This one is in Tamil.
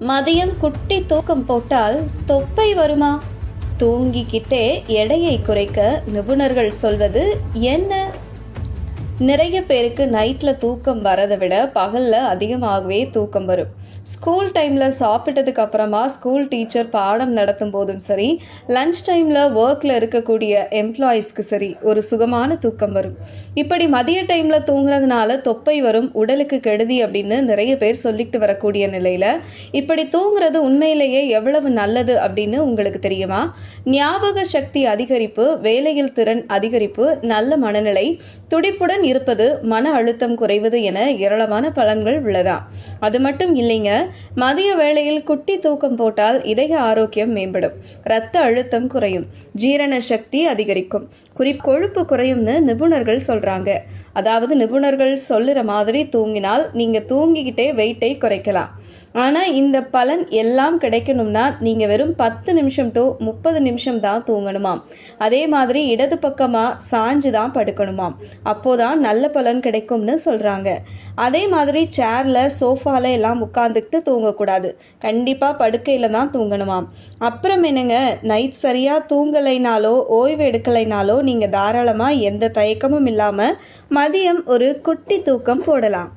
மதியம் குட்டி தூக்கம் போட்டால் தொப்பை வருமா? தூங்கிக்கிட்டே எடையை குறைக்க நிபுணர்கள் சொல்வது என்ன? நிறைய பேருக்கு நைட்ல தூக்கம் வரதை விட பகல்ல அதிகமாகவே தூக்கம் வரும். ஸ்கூல் டைம்ல சாப்பிட்டதுக்கு அப்புறமா ஸ்கூல் டீச்சர் பாடம் நடத்தும் போதும் சரி, லஞ்ச் டைம்ல ஒர்க்ல இருக்கக்கூடிய எம்ப்ளாயிஸ்க்கு சரி ஒரு சுகமான தூக்கம் வரும். இப்படி மதிய டைம்ல தூங்குறதுனால தொப்பை வரும், உடலுக்கு கெடுதி அப்படின்னு நிறைய பேர் சொல்லிட்டு வரக்கூடிய நிலையில இப்படி தூங்குறது உண்மையிலேயே எவ்வளவு நல்லது அப்படின்னு உங்களுக்கு தெரியுமா? ஞாபக சக்தி அதிகரிப்பு, வேலையில் திறன் அதிகரிப்பு, நல்ல மனநிலை, துடிப்புடன் இருப்பது, மன அழுத்தம் குறைவது என ஏராளமான பலன்கள் உள்ளதா. அது மட்டும் இல்லைங்க, மதிய வேளையில் குட்டி தூக்கம் போட்டால் இதய ஆரோக்கியம் மேம்படும், இரத்த அழுத்தம் குறையும், ஜீரண சக்தி அதிகரிக்கும், கொழுப்பு குறையும்னு நிபுணர்கள் சொல்றாங்க. அதாவது நிபுணர்கள் சொல்லுற மாதிரி தூங்கினால் நீங்க தூங்கிக்கிட்டே வெயிட்டை குறைக்கலாம். ஆனா இந்த பலன் எல்லாம் கிடைக்கணும்னா நீங்க வெறும் 10 நிமிஷம் டு 30 நிமிஷம் தான் தூங்கணுமாம். அதே மாதிரி இடது பக்கமா சாஞ்சு தான் படுக்கணுமாம். அப்போதான் நல்ல பலன் கிடைக்கும்னு சொல்றாங்க. அதே மாதிரி சேர்ல சோஃபால எல்லாம் உட்கார்ந்துக்கிட்டு தூங்கக்கூடாது. கண்டிப்பா படுக்கையில தான் தூங்கணுமாம். அப்புறம் என்னங்க, நைட் சரியா தூங்கலைனாலோ ஓய்வு எடுக்கலைனாலோ நீங்க தாராளமா எந்த தயக்கமும் இல்லாம மதியம் ஒரு குட்டி தூக்கம் போடலாம்.